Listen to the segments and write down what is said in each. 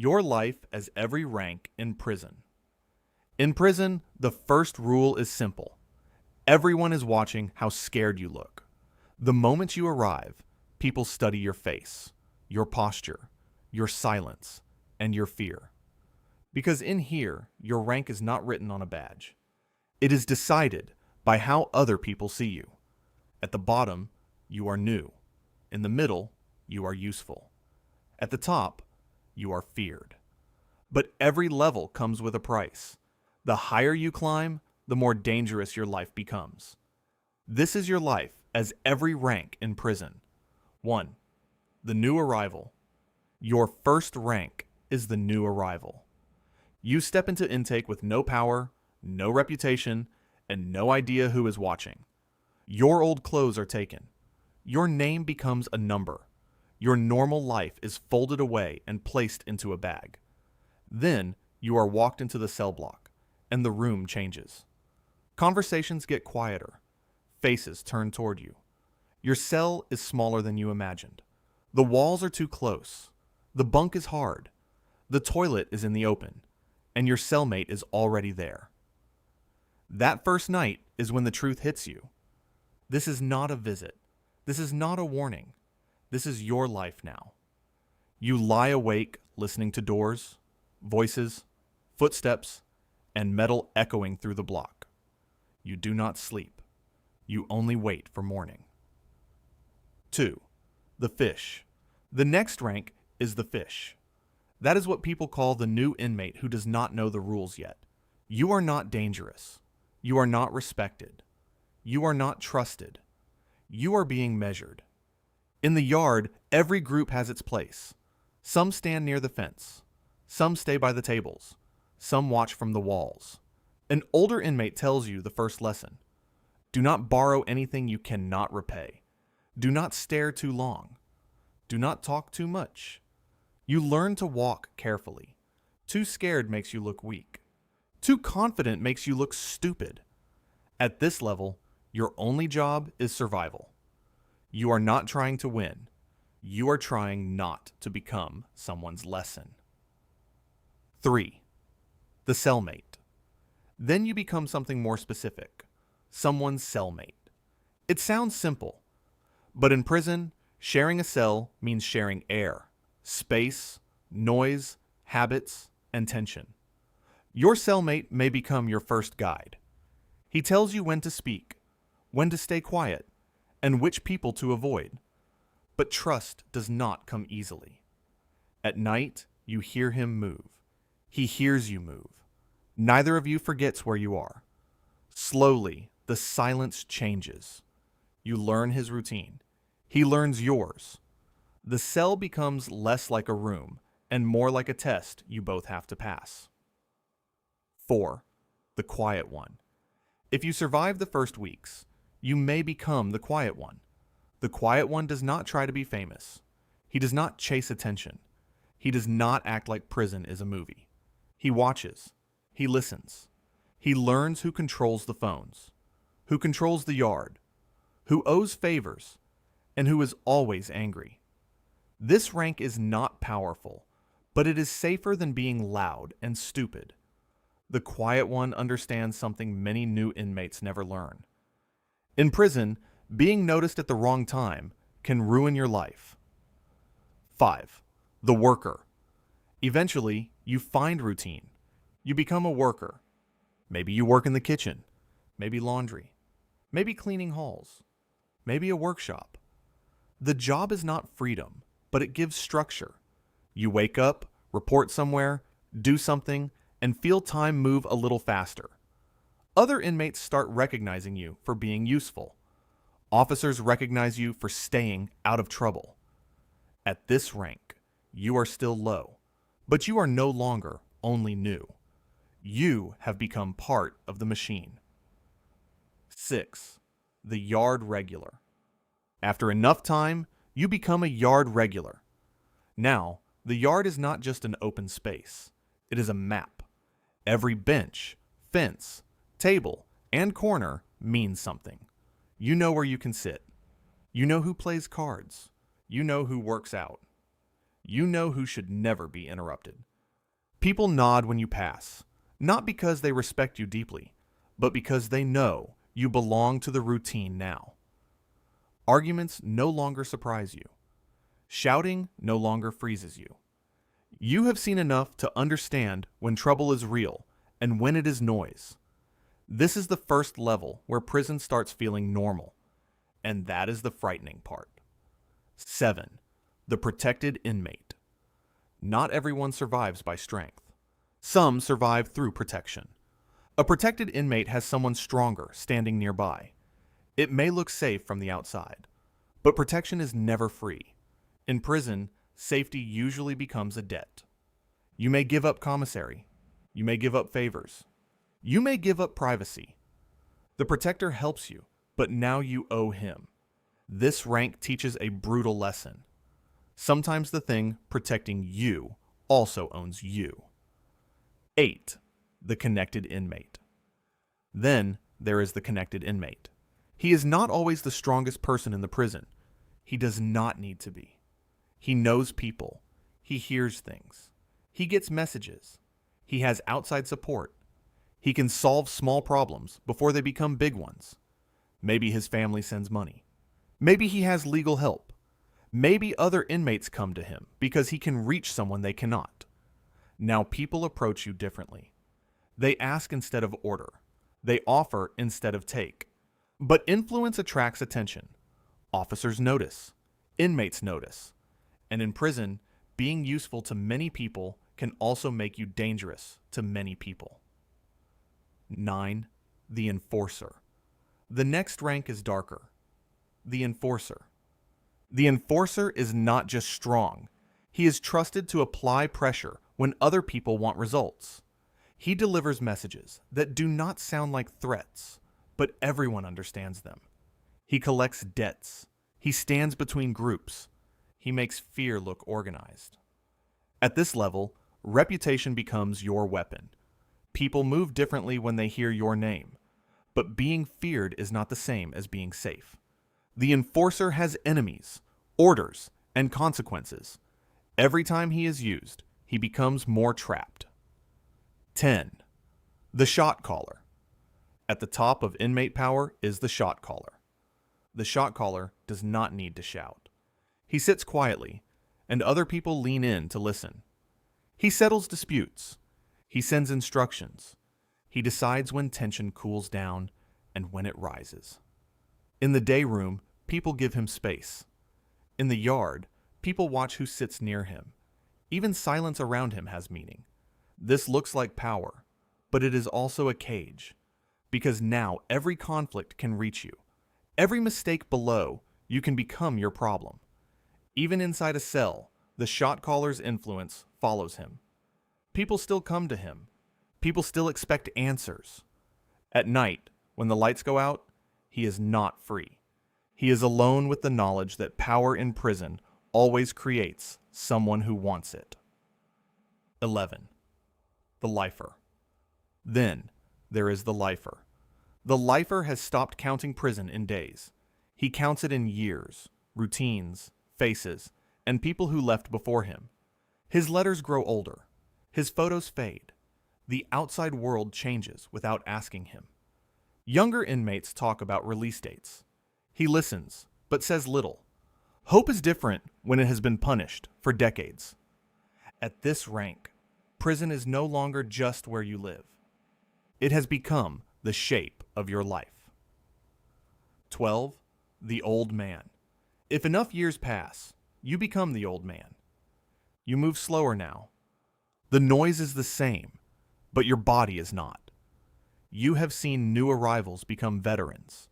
Your life as every rank in prison. In prison, the first rule is simple. Everyone is watching how scared you look. The moment you arrive, people study your face, your posture, your silence, and your fear. Because in here, your rank is not written on a badge. It is decided by how other people see you. At the bottom, you are new. In the middle, you are useful. At the top, you are feared. But every level comes with a price. The higher you climb, the more dangerous your life becomes. This is your life as every rank in prison. 1. The new arrival. Your first rank is the new arrival. You step into intake with no power, no reputation, and no idea who is watching. Your old clothes are taken. Your name becomes a number. Your normal life is folded away and placed into a bag. Then you are walked into the cell block, and the room changes. Conversations get quieter. Faces turn toward you. Your cell is smaller than you imagined. The walls are too close. The bunk is hard. The toilet is in the open, and your cellmate is already there. That first night is when the truth hits you. This is not a visit. This is not a warning. This is your life now. You lie awake listening to doors, voices, footsteps, and metal echoing through the block. You do not sleep. You only wait for morning. 2. The fish. The next rank is the fish. That is what people call the new inmate who does not know the rules yet. You are not dangerous. You are not respected. You are not trusted. You are being measured. In the yard, every group has its place. Some stand near the fence. Some stay by the tables. Some watch from the walls. An older inmate tells you the first lesson. Do not borrow anything you cannot repay. Do not stare too long. Do not talk too much. You learn to walk carefully. Too scared makes you look weak. Too confident makes you look stupid. At this level, your only job is survival. You are not trying to win. You are trying not to become someone's lesson. 3. The cellmate. Then you become something more specific. Someone's cellmate. It sounds simple, but in prison, sharing a cell means sharing air, space, noise, habits, and tension. Your cellmate may become your first guide. He tells you when to speak, when to stay quiet, and which people to avoid. But trust does not come easily. At night, you hear him move. He hears you move. Neither of you forgets where you are. Slowly, the silence changes. You learn his routine. He learns yours. The cell becomes less like a room and more like a test you both have to pass. 4. The quiet one. If you survive the first weeks, you may become the quiet one. The quiet one does not try to be famous. He does not chase attention. He does not act like prison is a movie. He watches. He listens. He learns who controls the phones, who controls the yard, who owes favors, and who is always angry. This rank is not powerful, but it is safer than being loud and stupid. The quiet one understands something many new inmates never learn. In prison, being noticed at the wrong time can ruin your life. 5. The worker. Eventually, you find routine. You become a worker. Maybe you work in the kitchen, maybe laundry, maybe cleaning halls, maybe a workshop. The job is not freedom, but it gives structure. You wake up, report somewhere, do something, and feel time move a little faster. Other inmates start recognizing you for being useful. Officers recognize you for staying out of trouble. At this rank, you are still low, but you are no longer only new. You have become part of the machine. 6. The yard regular. After enough time, you become a yard regular. Now, the yard is not just an open space. It is a map. Every bench, fence, table, and corner means something. You know where you can sit. You know who plays cards. You know who works out. You know who should never be interrupted. People nod when you pass, not because they respect you deeply, but because they know you belong to the routine now. Arguments no longer surprise you. Shouting no longer freezes you. You have seen enough to understand when trouble is real and when it is noise. This is the first level where prison starts feeling normal, and that is the frightening part. 7. The Protected Inmate. Not everyone survives by strength. Some survive through protection. A protected inmate has someone stronger standing nearby. It may look safe from the outside, but protection is never free. In prison, safety usually becomes a debt. You may give up commissary. You may give up favors. You may give up privacy. The protector helps you, but now you owe him. This rank teaches a brutal lesson. Sometimes the thing protecting you also owns you. 8. The Connected Inmate. Then there is the Connected Inmate. He is not always the strongest person in the prison. He does not need to be. He knows people. He hears things. He gets messages. He has outside support. He can solve small problems before they become big ones. Maybe his family sends money. Maybe he has legal help. Maybe other inmates come to him because he can reach someone they cannot. Now people approach you differently. They ask instead of order. They offer instead of take. But influence attracts attention. Officers notice. Inmates notice. And in prison, being useful to many people can also make you dangerous to many people. 9. The Enforcer. The next rank is darker. The Enforcer. The Enforcer is not just strong. He is trusted to apply pressure when other people want results. He delivers messages that do not sound like threats, but everyone understands them. He collects debts. He stands between groups. He makes fear look organized. At this level, reputation becomes your weapon. People move differently when they hear your name, but being feared is not the same as being safe. The Enforcer has enemies, orders, and consequences. Every time he is used, he becomes more trapped. 10. The Shot Caller. At the top of inmate power is the shot caller. The shot caller does not need to shout. He sits quietly, and other people lean in to listen. He settles disputes. He sends instructions. He decides when tension cools down and when it rises. In the day room, people give him space. In the yard, people watch who sits near him. Even silence around him has meaning. This looks like power, but it is also a cage, because now every conflict can reach you. Every mistake below, you can become your problem. Even inside a cell, the shot caller's influence follows him. People still come to him. People still expect answers. At night, when the lights go out, he is not free. He is alone with the knowledge that power in prison always creates someone who wants it. 11. The Lifer. Then there is the Lifer. The Lifer has stopped counting prison in days. He counts it in years, routines, faces, and people who left before him. His letters grow older. His photos fade. The outside world changes without asking him. Younger inmates talk about release dates. He listens, but says little. Hope is different when it has been punished for decades. At this rank, prison is no longer just where you live. It has become the shape of your life. 12. The Old Man. If enough years pass, you become the old man. You move slower now. The noise is the same, but your body is not. You have seen new arrivals become veterans.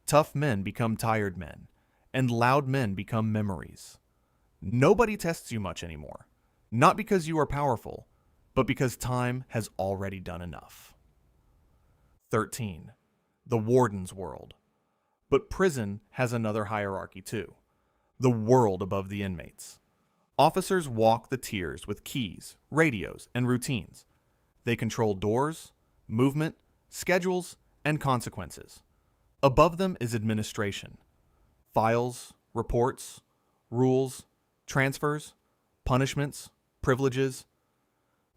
Tough men become tired men, and loud men become memories. Nobody tests you much anymore, not because you are powerful, but because time has already done enough. 13. The Warden's World. But prison has another hierarchy too. The world above the inmates. Officers walk the tiers with keys, radios, and routines. They control doors, movement, schedules, and consequences. Above them is administration. Files, reports, rules, transfers, punishments, privileges.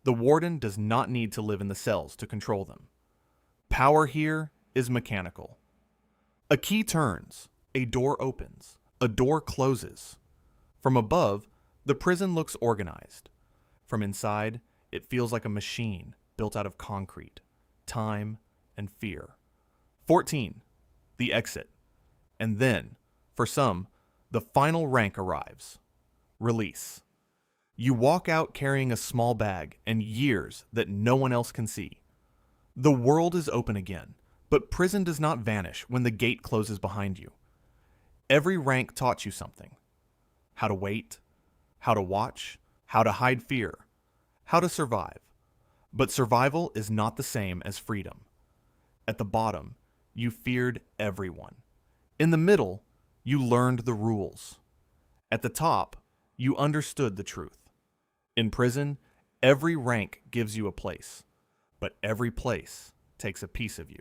The warden does not need to live in the cells to control them. Power here is mechanical. A key turns, a door opens, a door closes. From above, the prison looks organized. From inside, it feels like a machine built out of concrete, time, and fear. 14. The exit. And then, for some, the final rank arrives. Release. You walk out carrying a small bag and years that no one else can see. The world is open again, but prison does not vanish when the gate closes behind you. Every rank taught you something. How to wait, how to watch, how to hide fear, how to survive. But survival is not the same as freedom. At the bottom, you feared everyone. In the middle, you learned the rules. At the top, you understood the truth. In prison, every rank gives you a place, but every place takes a piece of you.